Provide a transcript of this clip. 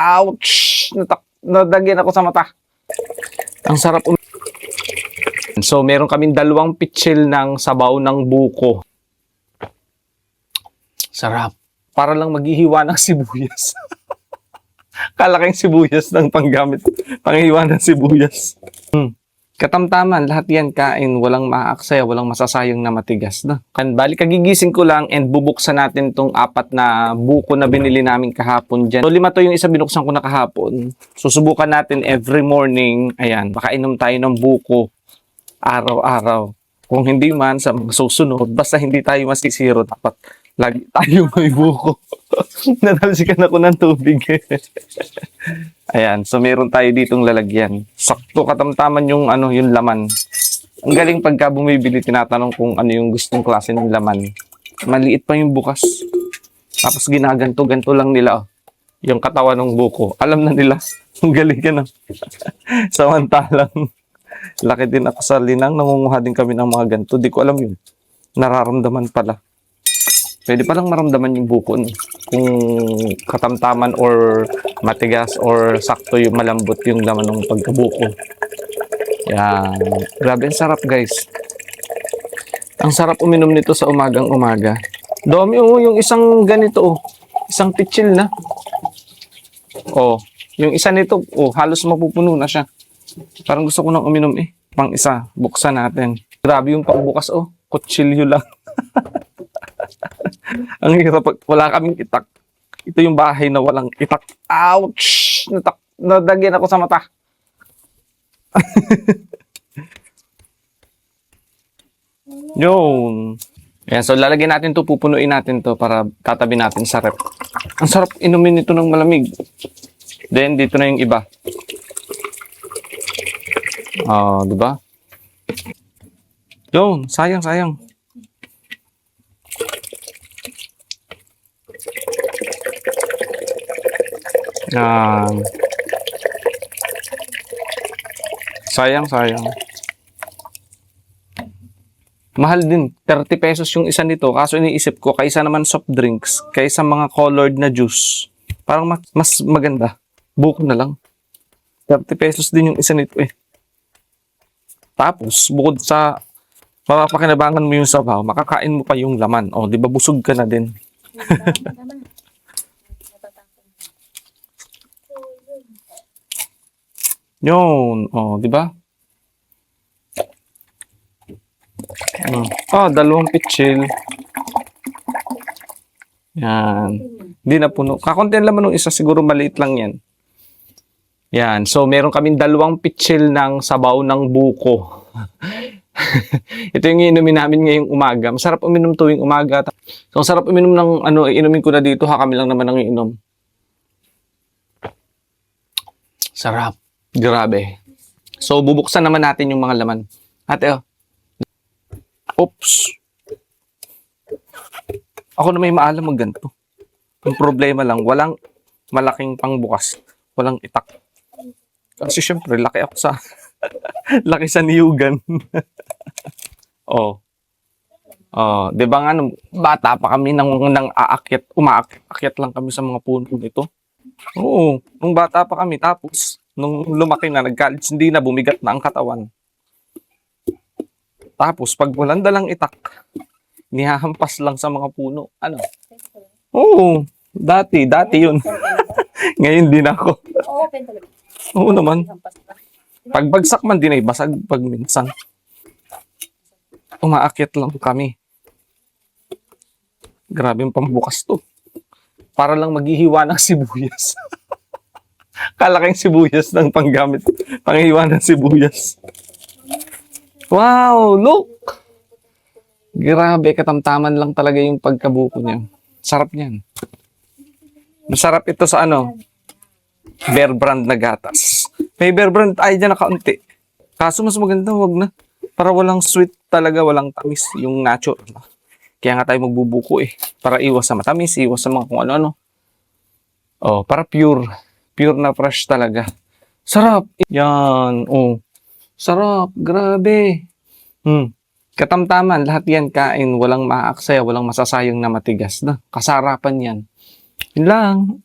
Ouch! Nadagyan ako sa mata. Ang sarap. So, meron kaming dalawang pitsil ng sabaw ng buko. Sarap. Para lang maghihiwa ng sibuyas. Kalaking sibuyas ng panggamit. Panghiwa ng sibuyas. Katamtaman, lahat yan kain, walang maaaksaya, walang masasayang na matigas na. Bali, kagigising ko lang and bubuksan natin tong 4 na buko na binili namin kahapon dyan. So, 5 to yung isa binuksan ko na kahapon. Susubukan natin every morning. Ayan, makainom tayo ng buko araw-araw. Kung hindi man sa mga susunod, basta hindi tayo masisiro, dapat lagi tayo may buko. Natalsikan ako ng tubig. Ayan, so meron tayo ditong lalagyan. Sakto katamtaman yung yung laman. Ang galing pagka bumibili, tinatanong kung ano yung gustong klase ng laman. Maliit pa yung bukas. Tapos ginaganto-ganto lang nila yung katawan ng buko. Alam na nila. Ang galing yan. Samantalang laki din ako sa linang, nangunguha din kami ng mga ganto. Di ko alam yun. Nararamdaman pala. Pwede palang maramdaman yung buko kung katamtaman or matigas or sakto yung malambot yung laman ng pagkabuko. Yan. Grabe, ang sarap guys. Ang sarap uminom nito sa umagang-umaga. Dami yung isang ganito isang pitsil na. Yung isa nito, halos mapupuno na siya. Parang gusto ko nang uminom Pang isa, buksan natin. Grabe yung pangbukas kutsilyo lang. Ang hirap pag wala kaming itak. Ito yung bahay na walang itak. Ouch! Nadagyan ako sa mata. Yun. Ayan, so lalagyan natin to, pupunuin natin to para tatabi natin sa rep. Ang sarap inumin nito ng malamig. Then, dito na yung iba. Diba? Yun, sayang. Sayang. Mahal din. 30 pesos yung isa nito. Kaso iniisip ko, kaysa naman soft drinks, kaysa mga colored na juice, parang mas maganda. Buko na lang. 30 pesos din yung isa nito Tapos, bukod sa mapapakinabangan mo yung sabaw, makakain mo pa yung laman. Di ba busog ka na din? Yun. Di ba? Dalawang pitsil. Yan. Hindi na puno. Kakunti lang naman ng isa, siguro maliit lang yan. Yan. So, meron kaming dalawang pitsil ng sabaw ng buko. Ito yung inumin namin ngayong umaga. Masarap uminom tuwing umaga. So, ang sarap uminom ng inumin ko na dito. Kami lang naman ang iinom. Sarap. Grabe. So, bubuksan naman natin yung mga laman. Ate, Oops. Ako na may maalam magganto. Ang problema lang, walang malaking pangbukas. Walang itak. Kasi syempre, laki ako sa laki sa niyugan. Di ba nga, bata pa kami nang umaakyat lang kami sa mga puno nito. Nung bata pa kami, tapos nung lumaki na, nag-college, hindi na, bumigat na ang katawan. Tapos, pag walang dalang itak, nihahampas lang sa mga puno. Dati yun. Ngayon din ako. Oo naman. Pagbagsak man din ay basag pag minsan. Umaakyat lang kami. Grabe yung pambukas to. Para lang maghihiwa ng sibuyas. Kalaking sibuyas ng panggamit. Panghiwa ng sibuyas. Wow, look! Grabe, katamtaman lang talaga yung pagkabuko niya. Sarap niyan. Masarap ito sa Bear Brand na gatas. May Bear Brand tayo dyan na kaunti. Kaso mas maganda, wag na. Para walang sweet talaga, walang tamis. Yung natural. Kaya nga tayo magbubuko Para iwas sa matamis, iwas sa mga kung ano-ano. Para pure. Pure na fresh talaga. Sarap. Yan. Sarap. Grabe. Katamtaman, lahat yan kain, walang maaaksaya, walang masasayang na matigas na. Kasarapan yan. Yun lang.